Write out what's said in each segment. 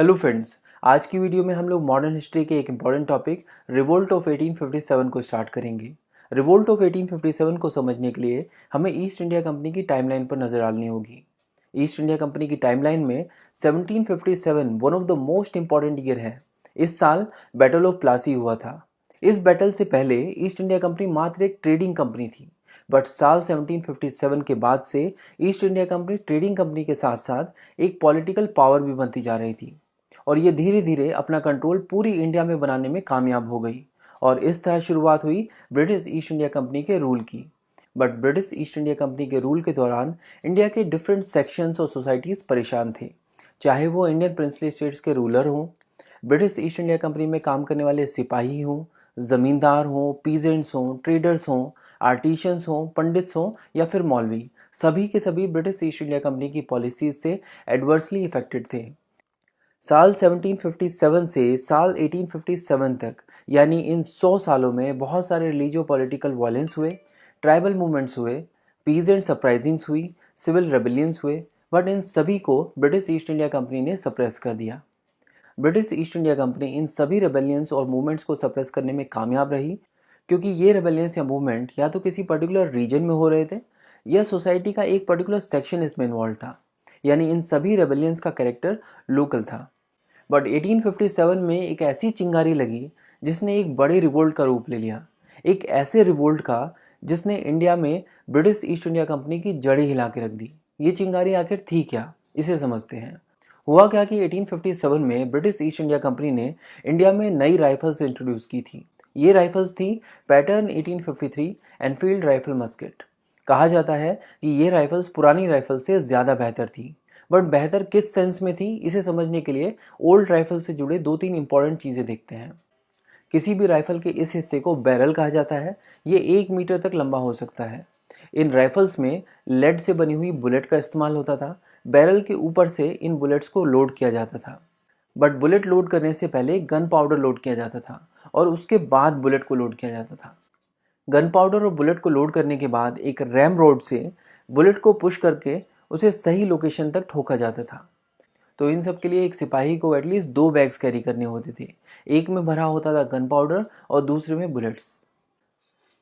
Hello friends, आज की video में हम लोग मॉडर्न हिस्ट्री के एक इम्पॉर्टेंट टॉपिक रिवोल्ट ऑफ 1857 को स्टार्ट करेंगे। रिवोल्ट ऑफ 1857 को समझने के लिए हमें ईस्ट इंडिया कंपनी की टाइमलाइन पर नज़र डालनी होगी। ईस्ट इंडिया कंपनी की टाइमलाइन में 1757 one of the most important year है। इस साल बैटल ऑफ प्लासी हुआ था। इस बैटल से पहले ईस्ट इंडिया कंपनी मात्र एक ट्रेडिंग कंपनी थी, बट साल 1757 के बाद से east India company trading company के साथ साथ एक पॉलिटिकल पावर भी बनती जा रही थी और ये धीरे धीरे अपना कंट्रोल पूरी इंडिया में बनाने में कामयाब हो गई। और इस तरह शुरुआत हुई ब्रिटिश ईस्ट इंडिया कंपनी के रूल की। But British East India Company के रूल के दौरान इंडिया के डिफरेंट सेक्शंस और सोसाइटीज़ परेशान थे, चाहे वो इंडियन प्रिंसली स्टेट्स के रूलर हों, ब्रिटिश ईस्ट इंडिया कंपनी में काम करने वाले सिपाही हों, ज़मींदार हों, पीजेंट्स हों, ट्रेडर्स हों, आर्टिशियंस हों, पंडित्स हों या फिर मौलवी। सभी के सभी ब्रिटिश ईस्ट इंडिया कंपनी की पॉलिसीज से एडवर्सली इफेक्टेड थे। साल 1757 से साल 1857 तक यानी इन 100 सालों में बहुत सारे रिलीजियो पॉलिटिकल वायलेंस हुए, ट्राइबल मूवमेंट्स हुए, पीजेंट अपराइजिंग्स हुई, सिविल रेबेलियंस हुए, बट इन सभी को ब्रिटिश ईस्ट इंडिया कंपनी ने सप्रेस कर दिया। ब्रिटिश ईस्ट इंडिया कंपनी इन सभी रेबेलियंस और मूवमेंट्स को सप्रेस करने में कामयाब रही, क्योंकि ये रेबेलियंस या मूवमेंट या तो किसी पर्टिकुलर रीजन में हो रहे थे या सोसाइटी का एक पर्टिकुलर सेक्शन इसमें इन्वॉल्व था, यानी इन सभी रेबेलियंस का कैरेक्टर लोकल था। बट 1857 में एक ऐसी चिंगारी लगी जिसने एक बड़े रिवोल्ट का रूप ले लिया, एक ऐसे रिवोल्ट का जिसने इंडिया में ब्रिटिश ईस्ट इंडिया कंपनी की जड़ें हिला के रख दी। ये चिंगारी आखिर थी क्या, इसे समझते हैं। हुआ क्या कि 1857 में ब्रिटिश ईस्ट इंडिया कंपनी ने इंडिया में नई राइफल्स इंट्रोड्यूस की थी। ये राइफल्स थी पैटर्न 1853 एनफील्ड राइफल मस्केट। कहा जाता है कि ये राइफल्स पुरानी राइफल से ज़्यादा बेहतर थी, बट बेहतर किस सेंस में थी इसे समझने के लिए ओल्ड राइफल से जुड़े 2-3 इंपॉर्टेंट चीज़ें देखते हैं। किसी भी राइफल के इस हिस्से को बैरल कहा जाता है। ये 1 मीटर तक लंबा हो सकता है। इन राइफल्स में लेड से बनी हुई बुलेट का इस्तेमाल होता था। बैरल के ऊपर से इन बुलेट्स को लोड किया जाता था, बट बुलेट लोड करने से पहले गन पाउडर लोड किया जाता था और उसके बाद बुलेट को लोड किया जाता था। गन पाउडर और बुलेट को लोड करने के बाद एक रैम रोड से बुलेट को पुश करके उसे सही लोकेशन तक ठोका जाता था। तो इन सब के लिए एक सिपाही को एटलीस्ट 2 बैग्स कैरी करने होते थे। एक में भरा होता था गन पाउडर और दूसरे में बुलेट्स।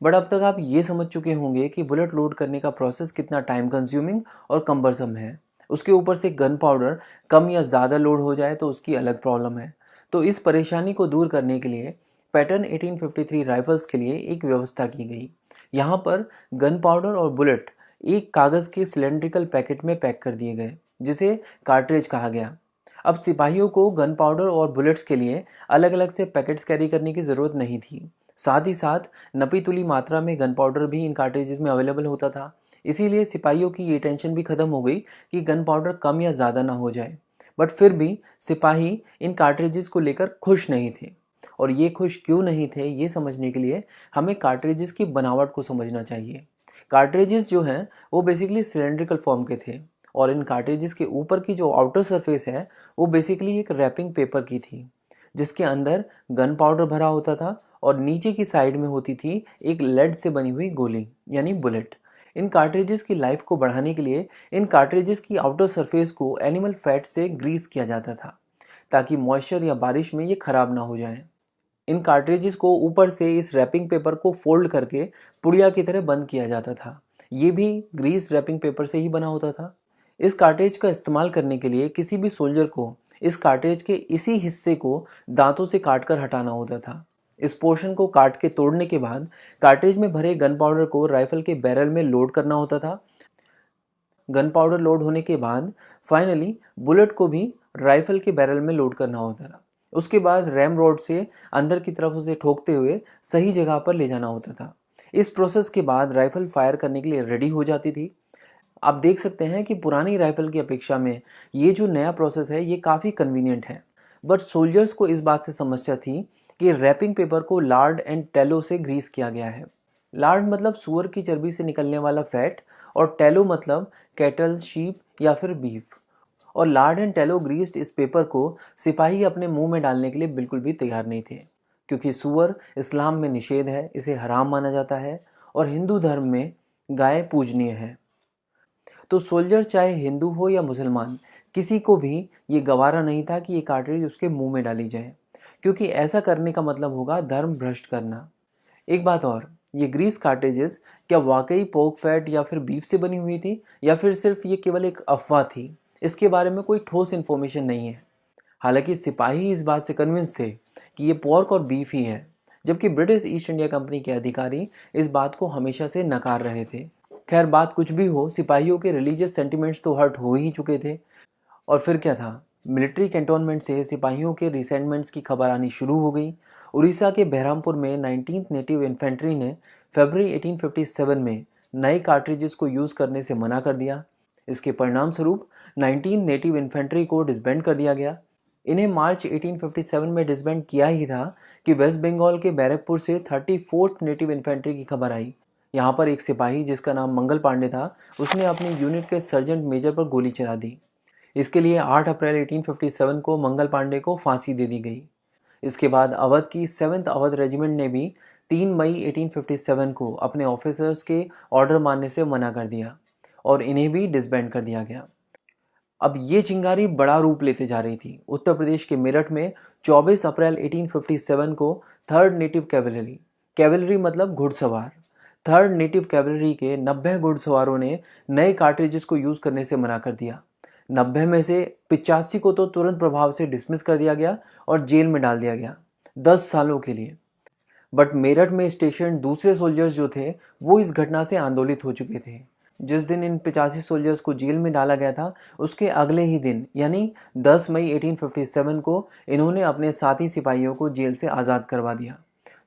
बट अब तक आप ये समझ चुके होंगे कि बुलेट लोड करने का प्रोसेस कितना टाइम कंज्यूमिंग और कम्बरसम है। उसके ऊपर से गन पाउडर कम या ज़्यादा लोड हो जाए तो उसकी अलग प्रॉब्लम है। तो इस परेशानी को दूर करने के लिए पैटर्न 1853 राइफल्स के लिए एक व्यवस्था की गई। यहाँ पर गन पाउडर और बुलेट एक कागज़ के सिलेंड्रिकल पैकेट में पैक कर दिए गए, जिसे कार्ट्रिज कहा गया। अब सिपाहियों को गन पाउडर और बुलेट्स के लिए अलग अलग से पैकेट्स कैरी करने की ज़रूरत नहीं थी। साथ ही साथ नपी तुली मात्रा में गन पाउडर भी इन कार्ट्रिजेज में अवेलेबल होता था। इसीलिए सिपाहियों की ये टेंशन भी ख़त्म हो गई कि गन पाउडर कम या ज़्यादा ना हो जाए। बट फिर भी सिपाही इन कार्ट्रिजेज को लेकर खुश नहीं थे। और ये खुश क्यों नहीं थे, ये समझने के लिए हमें कार्ट्रिजेस की बनावट को समझना चाहिए। कार्ट्रिजेस जो हैं वो बेसिकली सिलेंड्रिकल फॉर्म के थे और इन कार्ट्रिजेस के ऊपर की जो आउटर सरफेस है वो बेसिकली एक रैपिंग पेपर की थी, जिसके अंदर गन पाउडर भरा होता था और नीचे की साइड में होती थी एक लेड से बनी हुई गोली यानी बुलेट। इन कार्ट्रिजेस की लाइफ को बढ़ाने के लिए इन कार्ट्रिजेस की आउटर सरफेस को एनिमल फैट से ग्रीस किया जाता था, ताकि मॉइस्चर या बारिश में ये ख़राब ना हो जाए। इन कार्ट्रिजेस को ऊपर से इस रैपिंग पेपर को फोल्ड करके पुड़िया की तरह बंद किया जाता था। ये भी ग्रीस रैपिंग पेपर से ही बना होता था। इस कार्ट्रिज का इस्तेमाल करने के लिए किसी भी सोल्जर को इस कार्ट्रिज के इसी हिस्से को दांतों से काटकर हटाना होता था। इस पोर्शन को काट के तोड़ने के बाद कार्ट्रिज में भरे गन पाउडर को राइफल के बैरल में लोड करना होता था। गन पाउडर लोड होने के बाद फाइनली बुलेट को भी राइफल के बैरल में लोड करना होता था। उसके बाद रैम रोड से अंदर की तरफ उसे ठोकते हुए सही जगह पर ले जाना होता था। इस प्रोसेस के बाद राइफल फायर करने के लिए रेडी हो जाती थी। आप देख सकते हैं कि पुरानी राइफल की अपेक्षा में ये जो नया प्रोसेस है ये काफ़ी कन्वीनियंट है। बट सोल्जर्स को इस बात से समस्या थी कि रैपिंग पेपर को लार्ड एंड टेलो से ग्रीस किया गया है। लार्ड मतलब सूअर की चर्बी से निकलने वाला फैट और टेलो मतलब कैटल, शीप या फिर बीफ। और लार्ड एंड टेलो ग्रीस्ड इस पेपर को सिपाही अपने मुंह में डालने के लिए बिल्कुल भी तैयार नहीं थे, क्योंकि सूअर इस्लाम में निषेध है, इसे हराम माना जाता है और हिंदू धर्म में गाय पूजनीय है। तो सोल्जर चाहे हिंदू हो या मुसलमान, किसी को भी ये गवारा नहीं था कि ये कार्ट्रिज उसके मुंह में डाली जाए, क्योंकि ऐसा करने का मतलब होगा धर्म भ्रष्ट करना। एक बात और, ये ग्रीस कार्ट्रिजेस क्या वाकई पोर्क फैट या फिर बीफ से बनी हुई थी, या फिर सिर्फ ये केवल एक अफवाह थी? इसके बारे में कोई ठोस इन्फॉर्मेशन नहीं है। हालांकि सिपाही इस बात से कन्विंस थे कि ये पोर्क और बीफ ही है, जबकि ब्रिटिश ईस्ट इंडिया कंपनी के अधिकारी इस बात को हमेशा से नकार रहे थे। खैर, बात कुछ भी हो, सिपाहियों के रिलीजियस सेंटिमेंट्स तो हर्ट हो ही चुके थे। और फिर क्या था, मिलिट्री कैंटोनमेंट से सिपाहियों के रिसेंटमेंट्स की खबर आनी शुरू हो गई। उड़ीसा के बहरामपुर में 19th नेटिव इन्फेंट्री ने फरवरी 1857 में नए कार्ट्रिजेस को यूज़ करने से मना कर दिया। इसके परिणाम स्वरूप 19th नेटिव इन्फेंट्री को डिसबैंड कर दिया गया। इन्हें मार्च 1857 में डिसबैंड किया ही था कि वेस्ट बंगाल के बैरकपुर से 34th नेटिव इन्फेंट्री की खबर आई। यहाँ पर एक सिपाही जिसका नाम मंगल पांडे था, उसने अपनी यूनिट के सर्जेंट मेजर पर गोली चला दी। इसके लिए 8 अप्रैल 1857 को मंगल पांडे को फांसी दे दी गई। इसके बाद अवध की 7th अवध रेजिमेंट ने भी 3 मई 1857 को अपने ऑफिसर्स के ऑर्डर मानने से मना कर दिया और इन्हें भी डिसबैंड कर दिया गया। अब ये चिंगारी बड़ा रूप लेते जा रही थी। उत्तर प्रदेश के मेरठ में 24 अप्रैल 1857 को थर्ड नेटिव कैवलरी, कैवलरी मतलब घुड़सवार, थर्ड नेटिव कैवलरी के 90 घुड़सवारों ने नए कार्ट्रिजेस को यूज़ करने से मना कर दिया। 90 में से 85 को तो तुरंत प्रभाव से डिसमिस कर दिया गया और जेल में डाल दिया गया 10 सालों के लिए। बट मेरठ में स्टेशन दूसरे सोल्जर्स जो थे वो इस घटना से आंदोलित हो चुके थे। जिस दिन इन 85 सोल्जर्स को जेल में डाला गया था, उसके अगले ही दिन यानी 10 मई 1857 को इन्होंने अपने साथी सिपाहियों को जेल से आज़ाद करवा दिया।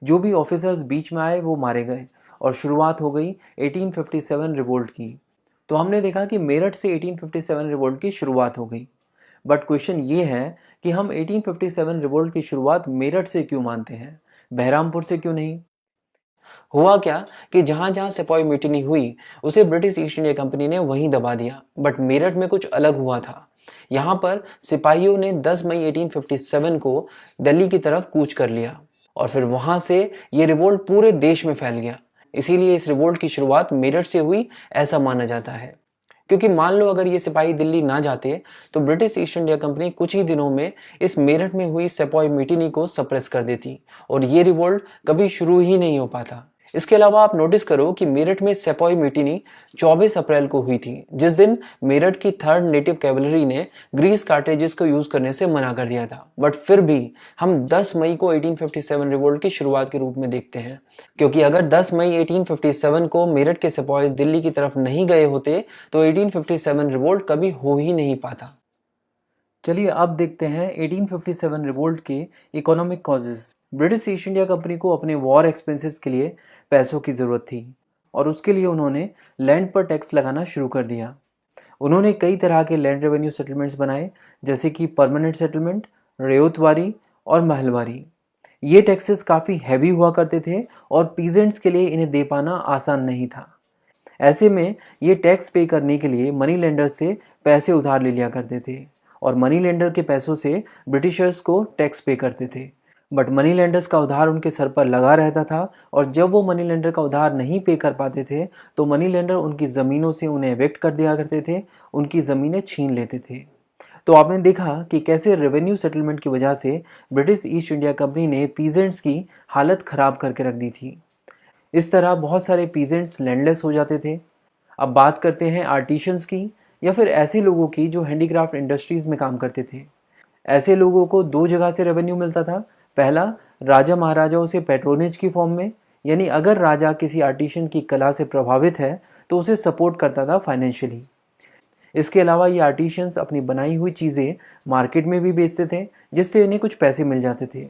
जो भी ऑफिसर्स बीच में आए वो मारे गए और शुरुआत हो गई 1857 रिवोल्ट की। तो हमने देखा कि मेरठ से 1857 रिवोल्ट की शुरुआत हो गई। बट क्वेश्चन ये है कि हम 1857 रिवोल्ट की शुरुआत मेरठ से क्यों मानते हैं, बहरामपुर से क्यों नहीं? हुआ क्या कि जहां जहां सिपाही म्यूटिनी हुई उसे ब्रिटिश ईस्ट इंडिया कंपनी ने वहीं दबा दिया। बट मेरठ में कुछ अलग हुआ था। यहाँ पर सिपाहियों ने 10 मई 1857 को दिल्ली की तरफ कूच कर लिया और फिर वहां से ये रिवोल्ट पूरे देश में फैल गया। इसीलिए इस रिवोल्ट की शुरुआत मेरठ से हुई ऐसा माना जाता है। क्योंकि मान लो अगर ये सिपाही दिल्ली ना जाते तो ब्रिटिश ईस्ट इंडिया कंपनी कुछ ही दिनों में इस मेरठ में हुई सिपाही म्यूटिनी को सप्रेस कर देती और ये रिवोल्ट कभी शुरू ही नहीं हो पाता। इसके अलावा आप नोटिस करो कि मेरठ में सिपाही म्यूटिनी 24 अप्रैल को हुई थी, जिस दिन मेरठ की थर्ड नेटिव कैवलरी ने ग्रीस कार्ट्रिजेस को यूज करने से मना कर दिया था। बट फिर भी हम 10 मई को 1857 रिवोल्ट की शुरुआत के रूप में देखते हैं, क्योंकि अगर 10 मई 1857 को मेरठ के सिपाही दिल्ली की तरफ नहीं गए होते तो 1857 रिवोल्ट कभी हो ही नहीं पाता। चलिए अब देखते हैं 1857 रिवोल्ट के economic causes. British East India company को अपने वॉर एक्सपेंसेस के लिए पैसों की ज़रूरत थी और उसके लिए उन्होंने लैंड पर टैक्स लगाना शुरू कर दिया। उन्होंने कई तरह के लैंड रेवेन्यू सेटलमेंट्स बनाए, जैसे कि परमानेंट सेटलमेंट, रेयतवारी और महलवारी। ये टैक्सेस काफ़ी हैवी हुआ करते थे और पीजेंट्स के लिए इन्हें दे पाना आसान नहीं था। ऐसे में ये टैक्स पे करने के लिए मनी लेंडर्स से पैसे उधार ले लिया करते थे और मनी लेंडर के पैसों से ब्रिटिशर्स को टैक्स पे करते थे। बट मनी लेंडर्स का उधार उनके सर पर लगा रहता था और जब वो मनी लेंडर का उधार नहीं पे कर पाते थे तो मनी लेंडर उनकी ज़मीनों से उन्हें एविक्ट कर दिया करते थे, उनकी ज़मीनें छीन लेते थे। तो आपने देखा कि कैसे रेवेन्यू सेटलमेंट की वजह से ब्रिटिश ईस्ट इंडिया कंपनी ने पीजेंट्स की हालत ख़राब करके रख दी थी। इस तरह बहुत सारे पीजेंट्स लैंडलेस हो जाते थे। अब बात करते हैं आर्टिशंस की, या फिर ऐसे लोगों की जो हैंडीक्राफ्ट इंडस्ट्रीज़ में काम करते थे। ऐसे लोगों को दो जगह से रेवेन्यू मिलता था। पहला, राजा महाराजाओं से पैट्रोनेज की फॉर्म में, यानी अगर राजा किसी आर्टिशन की कला से प्रभावित है तो उसे सपोर्ट करता था फाइनेंशियली। इसके अलावा ये आर्टिशंस अपनी बनाई हुई चीज़ें मार्केट में भी बेचते थे, जिससे इन्हें कुछ पैसे मिल जाते थे।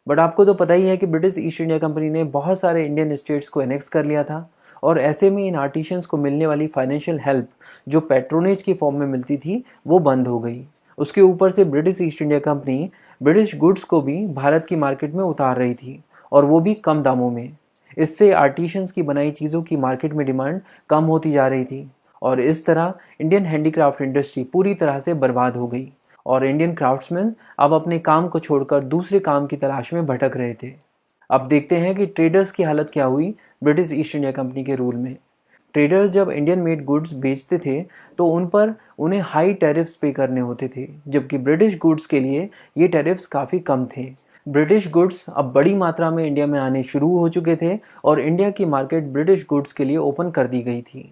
बट आपको तो पता ही है कि ब्रिटिश ईस्ट इंडिया कंपनी ने बहुत सारे इंडियन स्टेट्स को एनेक्स कर लिया था और ऐसे में इन आर्टिशंस को मिलने वाली फाइनेंशियल हेल्प जो पैट्रोनेज की फॉर्म में मिलती थी वो बंद हो गई। उसके ऊपर से British East India company British goods को भी भारत की मार्केट में उतार रही थी और वो भी कम दामों में। इससे आर्टिशंस की बनाई चीज़ों की मार्केट में डिमांड कम होती जा रही थी और इस तरह इंडियन हैंडीक्राफ्ट इंडस्ट्री पूरी तरह से बर्बाद हो गई और इंडियन क्राफ्ट्समैन अब अपने काम को छोड़कर दूसरे काम की तलाश में भटक रहे थे। अब देखते हैं कि ट्रेडर्स की हालत क्या हुई ब्रिटिश ईस्ट इंडिया कंपनी के रूल में। ट्रेडर्स जब इंडियन मेड गुड्स बेचते थे तो उन पर उन्हें हाई टैरिफ्स पे करने होते थे, जबकि ब्रिटिश गुड्स के लिए ये टैरिफ्स काफ़ी कम थे। ब्रिटिश गुड्स अब बड़ी मात्रा में इंडिया में आने शुरू हो चुके थे और इंडिया की मार्केट ब्रिटिश गुड्स के लिए ओपन कर दी गई थी।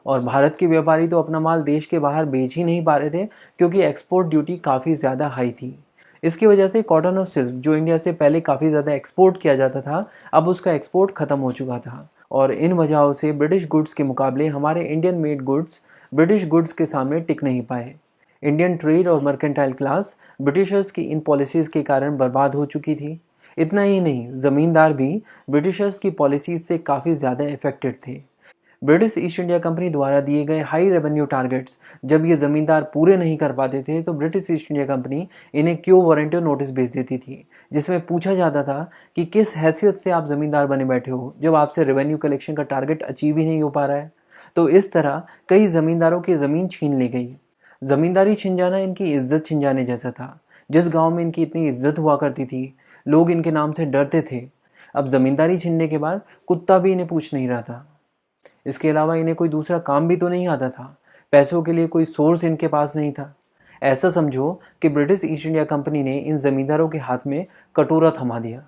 और भारत के व्यापारी तो अपना माल देश के बाहर बेच ही नहीं पा रहे थे, क्योंकि एक्सपोर्ट ड्यूटी काफ़ी ज़्यादा हाई थी। इसकी वजह से कॉटन और सिल्क, जो इंडिया से पहले काफ़ी ज़्यादा एक्सपोर्ट किया जाता था, अब उसका एक्सपोर्ट ख़त्म हो चुका था। और इन वजहों से ब्रिटिश गुड्स के मुकाबले हमारे Indian made goods British goods के सामने टिक नहीं पाए। इंडियन ट्रेड और मर्केंटाइल क्लास ब्रिटिशर्स की इन पॉलिसीज़ के कारण बर्बाद हो चुकी थी। इतना ही नहीं, ज़मींदार भी ब्रिटिशर्स की पॉलिसीज़ से काफ़ी ज़्यादा इफेक्टेड थे। ब्रिटिश ईस्ट इंडिया कंपनी द्वारा दिए गए हाई रेवेन्यू टारगेट्स जब ये ज़मींदार पूरे नहीं कर पाते थे तो ब्रिटिश ईस्ट इंडिया कंपनी इन्हें क्यों वारंटी नोटिस भेज देती थी, जिसमें पूछा जाता था कि किस हैसियत से आप ज़मींदार बने बैठे हो जब आपसे रेवेन्यू कलेक्शन का टारगेट अचीव ही नहीं हो पा रहा है। तो इस तरह कई ज़मींदारों की ज़मीन छीन ली गई। ज़मींदारी छिन जाना इनकी इज्जत छिन जाने जैसा था। जिस गांव में इनकी इतनी इज्जत हुआ करती थी, लोग इनके नाम से डरते थे, अब ज़मींदारी छीनने के बाद कुत्ता भी इन्हें पूछ नहीं रहा था। इसके अलावा इन्हें कोई दूसरा काम भी तो नहीं आता था, पैसों के लिए कोई सोर्स इनके पास नहीं था। ऐसा समझो कि ब्रिटिश ईस्ट इंडिया कंपनी ने इन ज़मींदारों के हाथ में कटोरा थमा दिया।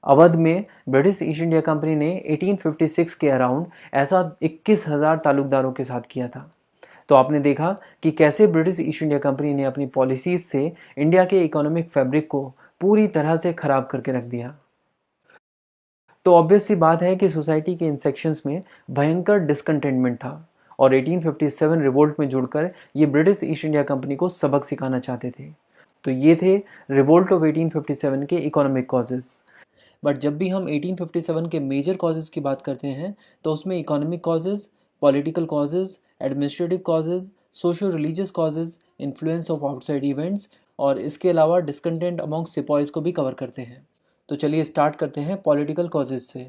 अवध में ब्रिटिश ईस्ट इंडिया कंपनी ने 1856 के अराउंड ऐसा 21,000 ताल्लुकदारों के साथ किया था। तो आपने देखा कि कैसे ब्रिटिश ईस्ट इंडिया कंपनी ने अपनी पॉलिसीज से इंडिया के इकोनॉमिक फैब्रिक को पूरी तरह से खराब करके रख दिया। तो ऑब्वियस सी बात है कि सोसाइटी के इन सेक्शंस में भयंकर डिसकंटेंटमेंट था और 1857 रिवोल्ट में जुड़कर ये ब्रिटिश ईस्ट इंडिया कंपनी को सबक सिखाना चाहते थे। तो ये थे रिवोल्ट ऑफ 1857 के इकोनॉमिक कॉजेज़। बट जब भी हम 1857 के मेजर कॉजेज़ की बात करते हैं तो उसमें economic causes, political causes, administrative causes, social religious causes, influence of outside events और इसके अलावा डिसकंटेंट अमॉन्ग सिपॉइज को भी कवर करते हैं। तो चलिए स्टार्ट करते हैं पॉलिटिकल कॉजेज से।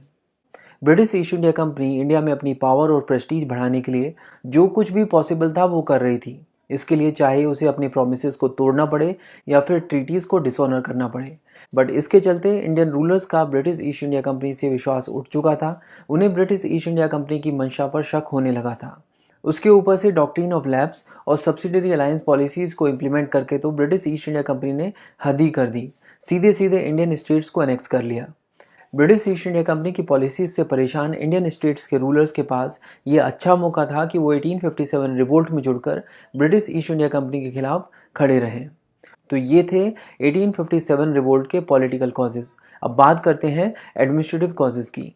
British East India company India में अपनी पावर और प्रेस्टीज बढ़ाने के लिए जो कुछ भी पॉसिबल था वो कर रही थी। इसके लिए चाहे उसे अपनी प्रोमिसेस को तोड़ना पड़े या फिर ट्रीटीज़ को डिसऑनर करना पड़े। बट इसके चलते इंडियन रूलर्स का ब्रिटिश ईस्ट इंडिया कंपनी से विश्वास उठ चुका था। उन्हें ब्रिटिश ईस्ट इंडिया कंपनी की मंशा पर शक होने लगा था। उसके ऊपर से डॉक्ट्रिन ऑफ लैप्स और सब्सिडरी अलायंस पॉलिसीज़ को इम्प्लीमेंट करके तो ब्रिटिश ईस्ट इंडिया कंपनी ने हद ही कर दी, सीधे सीधे इंडियन स्टेट्स को एनेक्स कर लिया। ब्रिटिश ईस्ट इंडिया कंपनी की पॉलिसीज से परेशान इंडियन स्टेट्स के रूलर्स के पास ये अच्छा मौका था कि वो 1857 रिवोल्ट में जुड़कर ब्रिटिश ईस्ट इंडिया कंपनी के खिलाफ खड़े रहें। तो ये थे 1857 रिवोल्ट के पॉलिटिकल कॉजेज़। अब बात करते हैं एडमिनिस्ट्रेटिव कॉजेज़ की।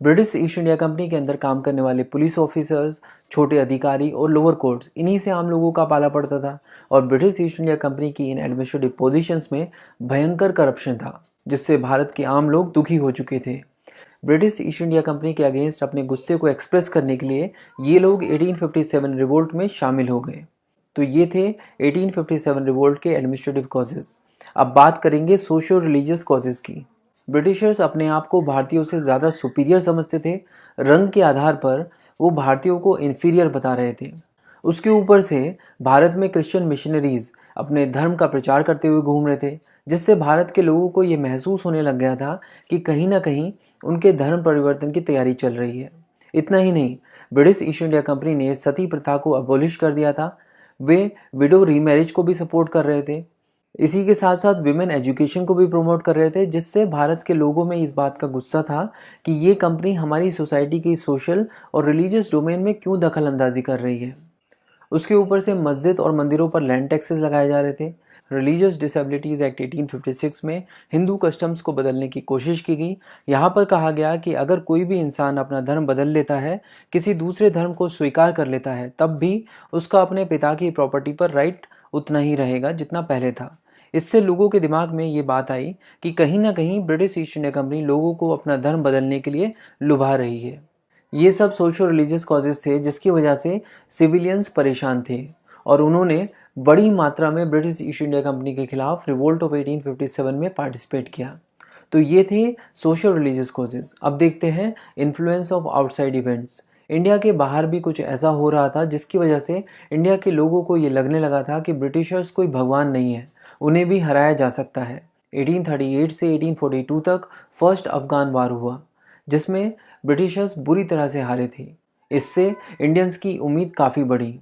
ब्रिटिश ईस्ट इंडिया कंपनी के अंदर काम करने वाले पुलिस ऑफिसर्स, छोटे अधिकारी और लोअर कोर्ट्स, इन्हीं से आम लोगों का पाला पड़ता था। और ब्रिटिश ईस्ट इंडिया कंपनी की इन एडमिनिस्ट्रेटिव पोजीशंस में भयंकर करप्शन था, जिससे भारत के आम लोग दुखी हो चुके थे। ब्रिटिश ईस्ट इंडिया कंपनी के अगेंस्ट अपने गुस्से को एक्सप्रेस करने के लिए ये लोग 1857 रिवोल्ट में शामिल हो गए। तो ये थे 1857 रिवोल्ट के एडमिनिस्ट्रेटिव कॉजेज़। अब बात करेंगे सोशल रिलीजियस कॉजेज़ की। ब्रिटिशर्स अपने आप को भारतीयों से ज़्यादा सुपीरियर समझते थे। रंग के आधार पर वो भारतीयों को इन्फीरियर बता रहे थे। उसके ऊपर से भारत में क्रिश्चियन मिशनरीज अपने धर्म का प्रचार करते हुए घूम रहे थे, जिससे भारत के लोगों को ये महसूस होने लग गया था कि कहीं ना कहीं उनके धर्म परिवर्तन की तैयारी चल रही है। इतना ही नहीं, ब्रिटिश ईस्ट इंडिया कंपनी ने सती प्रथा को अबॉलिश कर दिया था। वे विडो रीमैरिज को भी सपोर्ट कर रहे थे। इसी के साथ साथ विमेन एजुकेशन को भी प्रमोट कर रहे थे, जिससे भारत के लोगों में इस बात का गुस्सा था कि ये कंपनी हमारी सोसाइटी की सोशल और रिलीजियस डोमेन में क्यों दखल अंदाजी कर रही है। उसके ऊपर से मस्जिद और मंदिरों पर लैंड टैक्सेस लगाए जा रहे थे। रिलीजियस डिसेबिलिटीज़ एक्ट 1856 में हिंदू कस्टम्स को बदलने की कोशिश की गई। यहाँ पर कहा गया कि अगर कोई भी इंसान अपना धर्म बदल लेता है, किसी दूसरे धर्म को स्वीकार कर लेता है, तब भी उसका अपने पिता की प्रॉपर्टी पर राइट उतना ही रहेगा जितना पहले था। इससे लोगों के दिमाग में ये बात आई कि कहीं ना कहीं ब्रिटिश ईस्ट इंडिया कंपनी लोगों को अपना धर्म बदलने के लिए लुभा रही है। ये सब सोशल रिलीजियस कॉजेज़ थे जिसकी वजह से सिविलियंस परेशान थे और उन्होंने बड़ी मात्रा में ब्रिटिश ईस्ट इंडिया कंपनी के खिलाफ रिवोल्ट ऑफ 1857 में पार्टिसिपेट किया। तो ये थे सोशल रिलीजियस कॉजेज़। अब देखते हैं influence of outside events. India के बाहर भी कुछ ऐसा हो रहा था जिसकी वजह से इंडिया के लोगों को ये लगने लगा था कि ब्रिटिशर्स कोई भगवान नहीं है, उन्हें भी हराया जा सकता है। 1838 से 1842 तक फर्स्ट अफगान वार हुआ, जिसमें ब्रिटिशर्स बुरी तरह से हारे थे। इससे इंडियंस की उम्मीद काफ़ी बढ़ी।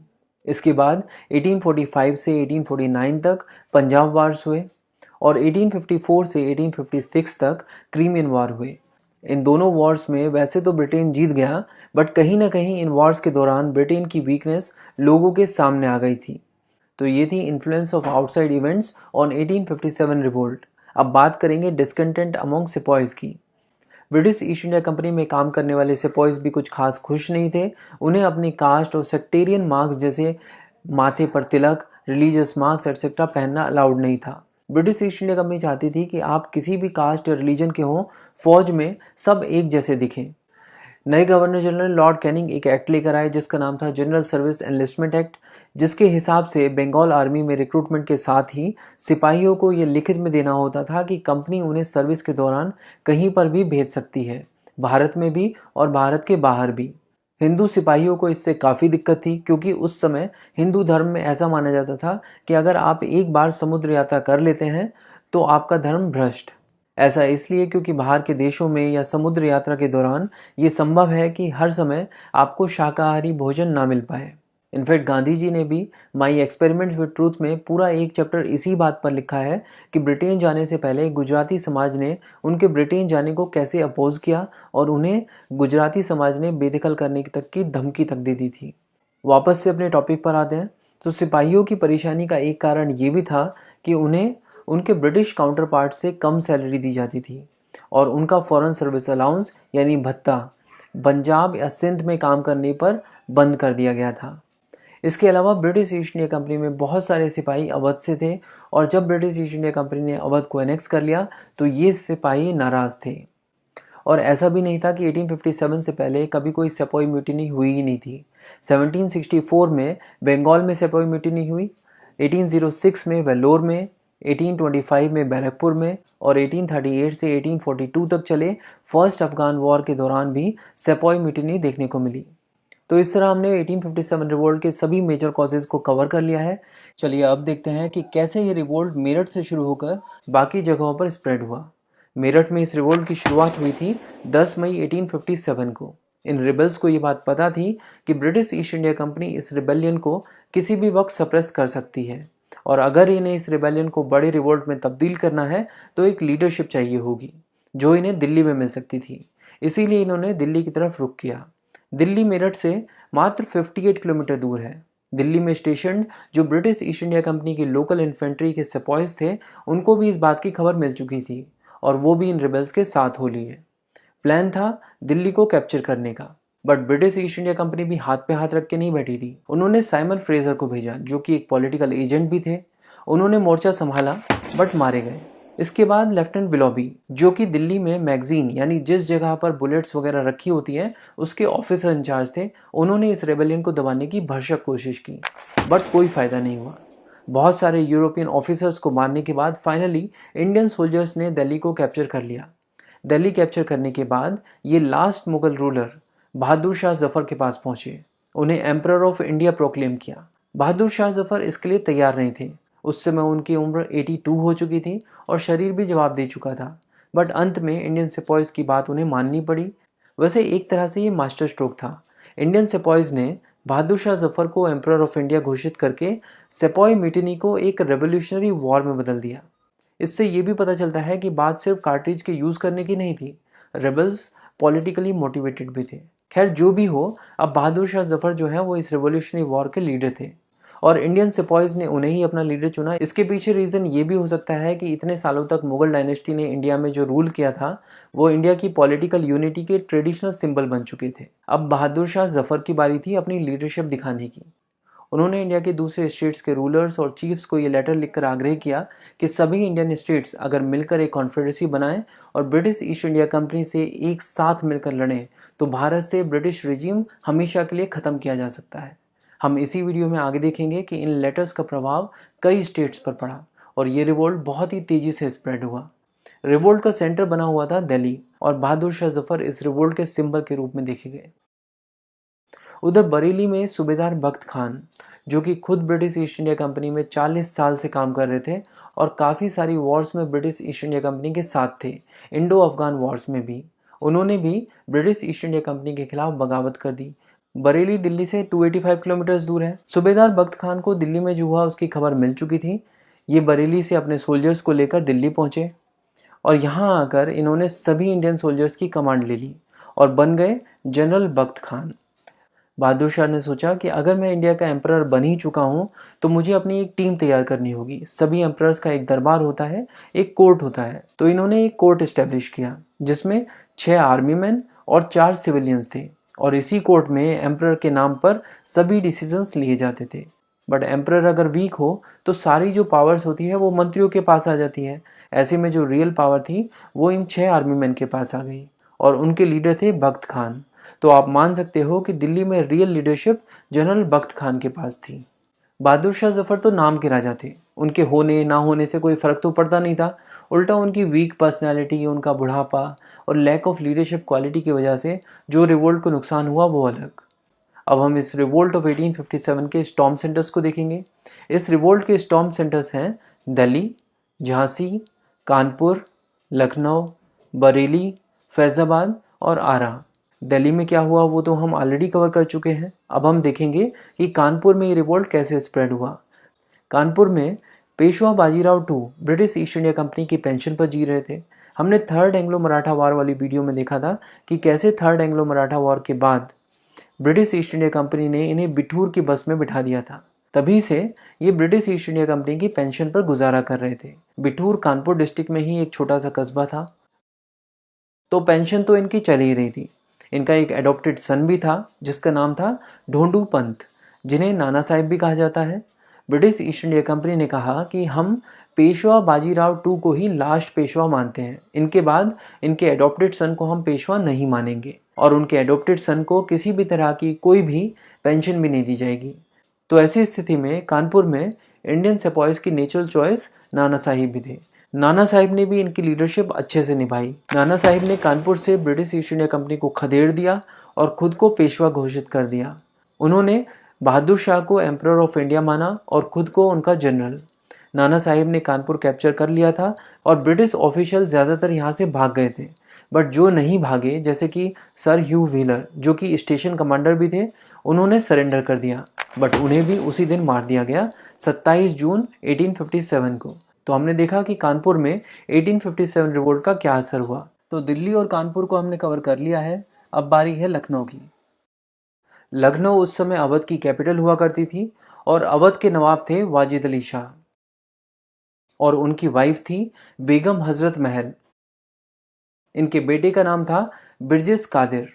इसके बाद 1845 से 1849 तक पंजाब वार्स हुए और 1854 से 1856 तक क्रीमियन वार हुए। इन दोनों वॉर्स में वैसे तो ब्रिटेन जीत गया, बट कहीं ना कहीं इन वॉर्स के दौरान ब्रिटेन की वीकनेस लोगों के सामने आ गई थी। तो ये थी influence of outside events on 1857 revolt. अब बात करेंगे डिस्कंटेंट अमोंग सिपॉयज की। ब्रिटिश ईस्ट इंडिया कंपनी में काम करने वाले सिपॉयज भी कुछ खास खुश नहीं थे। उन्हें अपनी कास्ट और सेक्टेरियन मार्क्स जैसे माथे पर तिलक, रिलीजियस मार्क्स एटसेट्रा पहनना अलाउड नहीं था। ब्रिटिश ईस्ट इंडिया कंपनी चाहती थी कि आप किसी भी कास्ट या रिलीजन के हों, फौज में सब एक जैसे दिखें। नए गवर्नर जनरल लॉर्ड कैनिंग एक एक्ट लेकर आए जिसका नाम था जनरल सर्विस एनलिस्टमेंट एक्ट, जिसके हिसाब से बंगाल आर्मी में रिक्रूटमेंट के साथ ही सिपाहियों को ये लिखित में देना होता था कि कंपनी उन्हें सर्विस के दौरान कहीं पर भी भेज सकती है, भारत में भी और भारत के बाहर भी। हिंदू सिपाहियों को इससे काफ़ी दिक्कत थी, क्योंकि उस समय हिंदू धर्म में ऐसा माना जाता था कि अगर आप एक बार समुद्र यात्रा कर लेते हैं तो आपका धर्म भ्रष्ट। ऐसा इसलिए क्योंकि बाहर के देशों में या समुद्र यात्रा के दौरान ये संभव है कि हर समय आपको शाकाहारी भोजन ना मिल पाए। इनफैक्ट गांधी जी ने भी माई एक्सपेरिमेंट्स विद ट्रूथ में पूरा एक चैप्टर इसी बात पर लिखा है कि ब्रिटेन जाने से पहले गुजराती समाज ने उनके ब्रिटेन जाने को कैसे अपोज किया और उन्हें गुजराती समाज ने बेदखल करने तक की धमकी तक दे दी थी। वापस से अपने टॉपिक पर आते हैं। तो सिपाहियों की परेशानी का एक कारण ये भी था कि उन्हें उनके ब्रिटिश काउंटर पार्ट से कम सैलरी दी जाती थी और उनका फॉरेन सर्विस अलाउंस यानी भत्ता पंजाब या सिंध में काम करने पर बंद कर दिया गया था। इसके अलावा ब्रिटिश ईस्ट इंडिया कंपनी में बहुत सारे सिपाही अवध से थे और जब ब्रिटिश ईस्ट इंडिया कंपनी ने अवध को एनेक्स कर लिया तो ये सिपाही नाराज थे। और ऐसा भी नहीं था कि 1857 से पहले कभी कोई सेपॉय म्यूटिनी हुई ही नहीं थी। 1764 में बंगाल में सेपॉय म्यूटिनी हुई, 1806 में वेल्लोर में, 1825 में बैरकपुर में और 1838 से 1842 तक चले फर्स्ट अफगान वॉर के दौरान भी सेपॉय म्यूटिनी देखने को मिली। तो इस तरह हमने 1857 रिवोल्ट के सभी मेजर कॉजेज को कवर कर लिया है। चलिए अब देखते हैं कि कैसे ये रिवोल्ट मेरठ से शुरू होकर बाकी जगहों पर स्प्रेड हुआ। मेरठ में इस रिवोल्ट की शुरुआत हुई थी 10 मई 1857 को। इन रिबल्स को ये बात पता थी कि ब्रिटिश ईस्ट इंडिया कंपनी इस रिबेलियन को किसी भी वक्त सप्रेस कर सकती है और अगर इन्हें इस रिबेलियन को बड़े रिवोल्ट में तब्दील करना है तो एक लीडरशिप चाहिए होगी जो इन्हें दिल्ली में मिल सकती थी। इसीलिए इन्होंने दिल्ली की तरफ रुख किया। दिल्ली मेरठ से मात्र 58 किलोमीटर दूर है। दिल्ली में स्टेशन जो ब्रिटिश ईस्ट इंडिया कंपनी की लोकल इन्फेंट्री के सिपॉयज थे उनको भी इस बात की खबर मिल चुकी थी और वो भी इन रिबल्स के साथ हो लिए। प्लान था दिल्ली को कैप्चर करने का, but British East India company भी हाथ पे हाथ रख के नहीं बैठी थी। उन्होंने साइमन फ्रेजर को भेजा जो कि एक पॉलिटिकल एजेंट भी थे। उन्होंने मोर्चा संभाला बट मारे गए। इसके बाद लेफ्टिनेंट विलोबी जो कि दिल्ली में मैगजीन यानी जिस जगह पर बुलेट्स वगैरह रखी होती हैं उसके ऑफिसर इंचार्ज थे, उन्होंने इस रेबेलियन को दबाने की भरसक कोशिश की बट कोई फ़ायदा नहीं हुआ। बहुत सारे यूरोपियन ऑफिसर्स को मारने के बाद फाइनली इंडियन सोल्जर्स ने दिल्ली को कैप्चर कर लिया। दिल्ली कैप्चर करने के बाद ये लास्ट मुगल रूलर बहादुर शाह जफर के पास पहुंचे। उन्हें एम्परर ऑफ इंडिया प्रोक्लेम किया। बहादुर शाह जफर इसके लिए तैयार नहीं थे। उस समय उनकी उम्र 82 हो चुकी थी और शरीर भी जवाब दे चुका था, बट अंत में इंडियन सिपॉयज की बात उन्हें माननी पड़ी। वैसे एक तरह से ये मास्टर स्ट्रोक था। इंडियन सिपॉयज ने बहादुर शाह जफर को एम्परर ऑफ इंडिया घोषित करके सेपॉय म्यूटिनी को एक रेवोल्यूशनरी वॉर में बदल दिया। इससे ये भी पता चलता है कि बात सिर्फ कार्ट्रिज के यूज़ करने की नहीं थी, रेबल्स पॉलिटिकली मोटिवेटेड भी थे। खैर जो भी हो, अब बहादुर शाह जफर जो है वो इस रेवोल्यूशनरी वॉर के लीडर थे और इंडियन सिपॉयज ने उन्हें ही अपना लीडर चुना। इसके पीछे रीज़न ये भी हो सकता है कि इतने सालों तक मुगल डायनेस्टी ने इंडिया में जो रूल किया था वो इंडिया की पॉलिटिकल यूनिटी के ट्रेडिशनल सिंबल बन चुके थे। अब बहादुर शाह जफर की बारी थी अपनी लीडरशिप दिखाने की। उन्होंने इंडिया के दूसरे स्टेट्स के रूलर्स और चीफ्स को ये लेटर लिखकर आग्रह किया कि सभी इंडियन स्टेट्स अगर मिलकर एक कॉन्फेडरेसी बनाएं और ब्रिटिश ईस्ट इंडिया कंपनी से एक साथ मिलकर लड़ें तो भारत से ब्रिटिश रिजीम हमेशा के लिए ख़त्म किया जा सकता है। हम इसी वीडियो में आगे देखेंगे कि इन लेटर्स का प्रभाव कई स्टेट्स पर पड़ा और ये रिवोल्ट बहुत ही तेज़ी से स्प्रेड हुआ। रिवोल्ट का सेंटर बना हुआ था दिल्ली और बहादुर शाह जफर इस रिवोल्ट के सिंबल के रूप में देखे गए। उधर बरेली में सूबेदार बख्त खान जो कि खुद ब्रिटिश ईस्ट इंडिया कंपनी में 40 साल से काम कर रहे थे और काफ़ी सारी वॉर्स में ब्रिटिश ईस्ट इंडिया कंपनी के साथ थे, इंडो अफगान वॉर्स में भी उन्होंने भी ब्रिटिश ईस्ट इंडिया कंपनी के खिलाफ बगावत कर दी। बरेली दिल्ली से 285 किलोमीटर्स दूर है। सूबेदार बख्त खान को दिल्ली में जो हुआ उसकी खबर मिल चुकी थी। ये बरेली से अपने सोल्जर्स को लेकर दिल्ली पहुंचे और यहाँ आकर इन्होंने सभी इंडियन सोल्जर्स की कमांड ले ली और बन गए जनरल बख्त खान। बहादुर शाह ने सोचा कि अगर मैं इंडिया का एम्परर बन ही चुका हूँ तो मुझे अपनी एक टीम तैयार करनी होगी। सभी एम्परर्स का एक दरबार होता है, एक कोर्ट होता है। तो इन्होंने एक कोर्ट इस्टेब्लिश किया जिसमें 6 आर्मी मैन और 4 सिविलियंस थे और इसी कोर्ट में एम्परर के नाम पर सभी डिसीजंस लिए जाते थे। बट एम्परर अगर वीक हो तो सारी जो पावर्स होती है वो मंत्रियों के पास आ जाती है। ऐसे में जो रियल पावर थी वो इन 6 आर्मी मैन के पास आ गई और उनके लीडर थे बख्त खान। तो आप मान सकते हो कि दिल्ली में रियल लीडरशिप जनरल बख्त खान के पास थी। बहादुर शाह जफर तो नाम के राजा थे। उनके होने ना होने से कोई फर्क तो पड़ता नहीं था। उल्टा उनकी वीक पर्सनैलिटी, उनका बुढ़ापा और लैक ऑफ लीडरशिप क्वालिटी की वजह से जो रिवोल्ट को नुकसान हुआ वो अलग। अब हम इस रिवोल्ट ऑफ 1857 के स्टॉर्म सेंटर्स को देखेंगे। इस रिवोल्ट के स्टॉर्म सेंटर्स हैं दिल्ली, झांसी, कानपुर, लखनऊ, बरेली, फैज़ाबाद और आरा। दिल्ली में क्या हुआ वो तो हम ऑलरेडी कवर कर चुके हैं। अब हम देखेंगे कि कानपुर में ये रिवोल्ट कैसे स्प्रेड हुआ। कानपुर में Peshwa Bajirao two British East India Company की पेंशन पर जी रहे थे। हमने थर्ड एंग्लो मराठा वॉर वाली वीडियो में देखा था कि कैसे थर्ड एंग्लो मराठा वॉर के बाद ब्रिटिश ईस्ट इंडिया कंपनी ने इन्हें बिठूर की बस में बिठा दिया था। तभी से ये ब्रिटिश ईस्ट इंडिया कंपनी की पेंशन पर गुजारा कर रहे थे। बिठूर कानपुर डिस्ट्रिक्ट में ही एक छोटा सा कस्बा था। तो पेंशन तो इनकी चल ही रही थी। इनका एक एडॉप्टेड सन भी था जिसका नाम था ढोंडू पंत, जिन्हें नाना साहिब भी कहा जाता है। ब्रिटिश ईस्ट इंडिया कंपनी ने कहा कि हम पेशवा बाजीराव टू को ही लास्ट पेशवा मानते हैं। इनके बाद इनके एडॉप्टेड सन को हम पेशवा नहीं मानेंगे और उनके एडॉप्टेड सन को किसी भी तरह की कोई भी पेंशन भी नहीं दी जाएगी। तो ऐसी स्थिति में कानपुर में इंडियन सेपॉयज की नेचुरल चॉइस नाना साहिब भी थे। नाना साहिब ने भी इनकी लीडरशिप अच्छे से निभाई। नाना साहिब ने कानपुर से ब्रिटिश ईस्ट इंडिया कंपनी को खदेड़ दिया और खुद को पेशवा घोषित कर दिया। उन्होंने बहादुर शाह को एम्परर ऑफ इंडिया माना और खुद को उनका जनरल। नाना साहिब ने कानपुर कैप्चर कर लिया था और ब्रिटिश ऑफिशियल ज़्यादातर यहाँ से भाग गए थे। बट जो नहीं भागे, जैसे कि सर ह्यू व्हीलर जो कि स्टेशन कमांडर भी थे, उन्होंने सरेंडर कर दिया। बट उन्हें भी उसी दिन मार दिया गया 27 जून 1857 को। तो हमने देखा कि कानपुर में 1857 रिवोल्ट का क्या असर हुआ। तो दिल्ली और कानपुर को हमने कवर कर लिया है। अब बारी है लखनऊ की। लखनऊ उस समय अवध की कैपिटल हुआ करती थी और अवध के नवाब थे वाजिद अली शाह और उनकी वाइफ थी बेगम हजरत महल। इनके बेटे का नाम था Birjis Qadir.